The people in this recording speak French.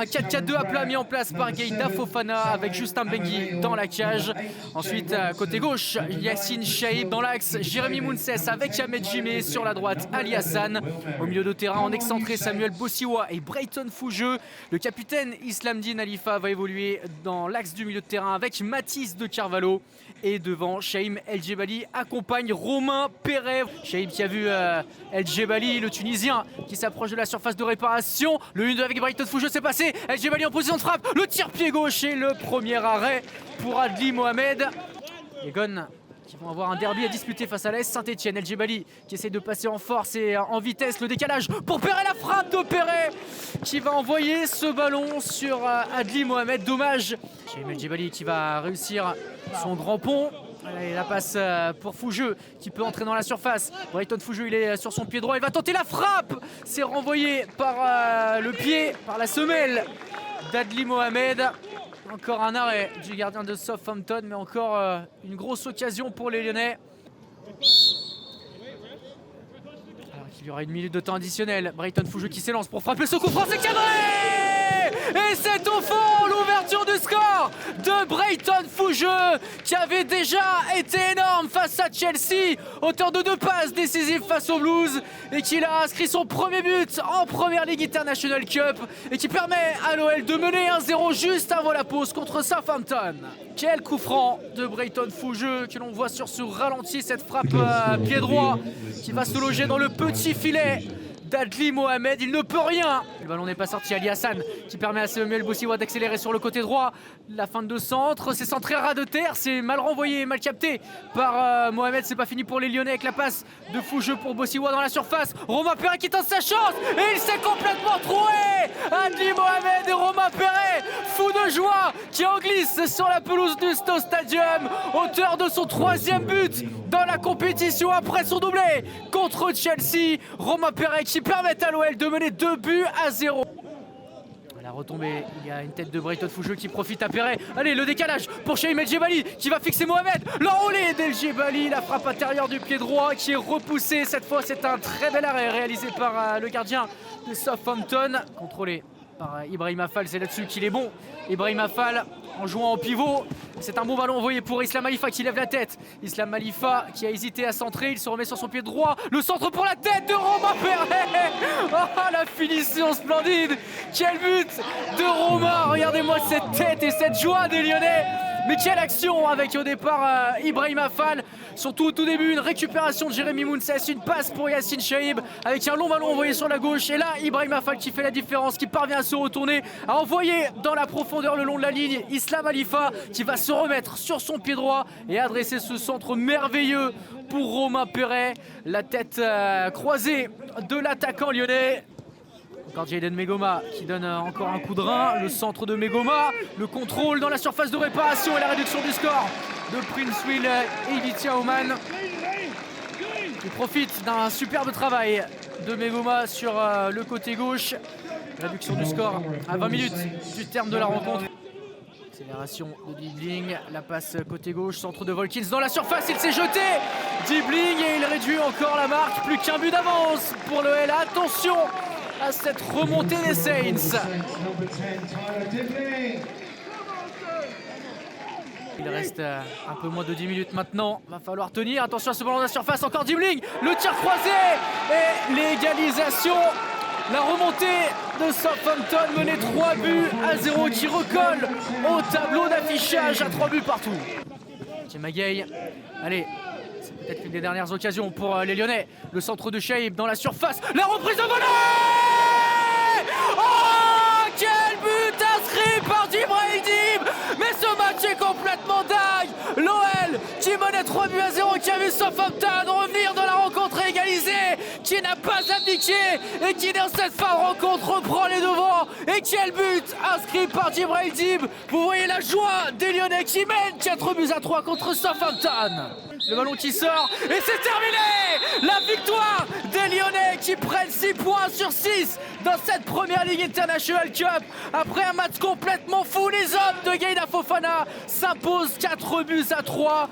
un 4-4-2 à plat mis en place par Gueïda Fofana avec Justin Bengi dans la cage. Ensuite, côté gauche, Yacine Chaïb dans l'axe, Jérémy Mounsès avec Ahmed Jimé sur la droite, Ali Hassan. Au milieu de terrain, en excentré, Samuel Bossiwa et Brayton Fougeux. Le capitaine Islamdine Alifa va évoluer dans l'axe du milieu de terrain avec Mathis de Carvalho. Et devant, Chaïm El Djebali accompagne Romain Perret. Chaïm qui a vu El Djebali, le Tunisien, qui s'approche de la surface de réparation. Le 1-2 avec Brayton Fougeux, c'est passé. El Djebali en position de frappe. Le tir pied gauche et le premier arrêt pour Adli Mohamed. Les Gones qui vont avoir un derby à disputer face à l'AS Saint-Etienne. El Djebali qui essaie de passer en force et en vitesse. Le décalage pour Perret, la frappe de Perret qui va envoyer ce ballon sur Adli Mohamed. Dommage. Chaïm El Djebali qui va réussir son grand pont. Allez, la passe pour Fougeux qui peut entrer dans la surface. Brayton Fougeux, il est sur son pied droit. Il va tenter la frappe. C'est renvoyé par le pied, par la semelle d'Adli Mohamed. Encore un arrêt du gardien de Southampton, mais encore une grosse occasion pour les Lyonnais. Alors qu'il y aura une minute de temps additionnel. Brayton Fougeux qui s'élance pour frapper ce coup franc, c'est cadré! Et c'est au fond l'ouverture du score de Brayton Fougeux qui avait déjà été énorme face à Chelsea, auteur de 2 passes décisives face aux Blues et qui a inscrit son premier but en Premier League International Cup et qui permet à l'OL de mener 1-0 juste avant la pause contre Southampton. Quel coup franc de Brayton Fougeux que l'on voit sur ce ralenti, cette frappe pied droit qui va se loger dans le petit filet d'Adli Mohamed, il ne peut rien. Le ballon n'est pas sorti. Ali Hassan qui permet à Samuel Bossiwa d'accélérer sur le côté droit. La fin de centre, c'est centré ras de terre, c'est mal renvoyé, mal capté par Mohamed. C'est pas fini pour les Lyonnais avec la passe de Fougeux pour Bossiwa dans la surface. Romain Perret qui tente sa chance et il s'est complètement troué. Adli Mohamed et Romain Perret, fou de joie, qui en glisse sur la pelouse du Sto Stadium, auteur de son 3e but dans la compétition après son doublé contre Chelsea. Romain Perret qui permet à l'OL de mener 2-0. La retombée, il y a une tête de Brayton Fougeux qui profite à Perret. Allez, le décalage pour Chaïm El Djebali qui va fixer Mohamed. L'enroulé d'El Djebali, la frappe intérieure du pied droit qui est repoussée. Cette fois, c'est un très bel arrêt réalisé par le gardien de Southampton. Contrôlé par Ibrahima Fall, c'est là-dessus qu'il est bon. Ibrahima Fall en jouant en pivot. C'est un bon ballon envoyé pour Islam Alifa qui lève la tête. Islam Alifa qui a hésité à centrer, il se remet sur son pied droit. Le centre pour la tête de Romain Perret. Oh, la finition splendide. Quel but de Romain. Regardez-moi cette tête et cette joie des Lyonnais. Mais quelle action avec au départ Ibrahima Fall. Surtout au tout début, une récupération de Jérémy Mounsès, une passe pour Yacine Chaïb avec un long ballon envoyé sur la gauche. Et là, Ibrahima Fall qui fait la différence, qui parvient à se retourner, à envoyer dans la profondeur le long de la ligne Islam Alifa qui va se remettre sur son pied droit et adresser ce centre merveilleux pour Romain Perret. La tête croisée de l'attaquant lyonnais. Encore Jayden Megoma qui donne encore un coup de rein. Le centre de Megoma, le contrôle dans la surface de réparation et la réduction du score de Prince Will et Ivica Oman. Qui profite d'un superbe travail de Megoma sur le côté gauche. Réduction du score à 20 minutes du terme de la rencontre. Accélération de Dibling, la passe côté gauche, centre de Volkins dans la surface, il s'est jeté Dibling et il réduit encore la marque. Plus qu'un but d'avance pour le L. Attention à cette remontée des Saints. Il reste un peu moins de 10 minutes maintenant. Va falloir tenir. Attention à ce ballon de la surface. Encore Dibling. Le tir croisé et l'égalisation. La remontée de Southampton menait 3-0 qui recolle au tableau d'affichage à 3 buts partout. Magaye. Allez. C'est peut-être une des dernières occasions pour les Lyonnais. Le centre de Chaïb dans la surface. La reprise de volée. Oh, quel but inscrit par Djibril Dib. Mais ce match est complètement dingue. L'OL qui menait 3-0, qui a vu Southampton revenir dans la rencontre et égaliser, qui n'a pas abdiqué et qui dans cette fin de rencontre reprend les devants. Et quel but inscrit par Djibril Dib. Vous voyez la joie des Lyonnais qui mènent 4-3 contre Southampton. Le ballon qui sort et c'est terminé. La victoire des Lyonnais qui prennent 6 points sur 6 dans cette Première Ligue International Cup. Après un match complètement fou, les hommes de Gueïda Fofana s'imposent 4-3.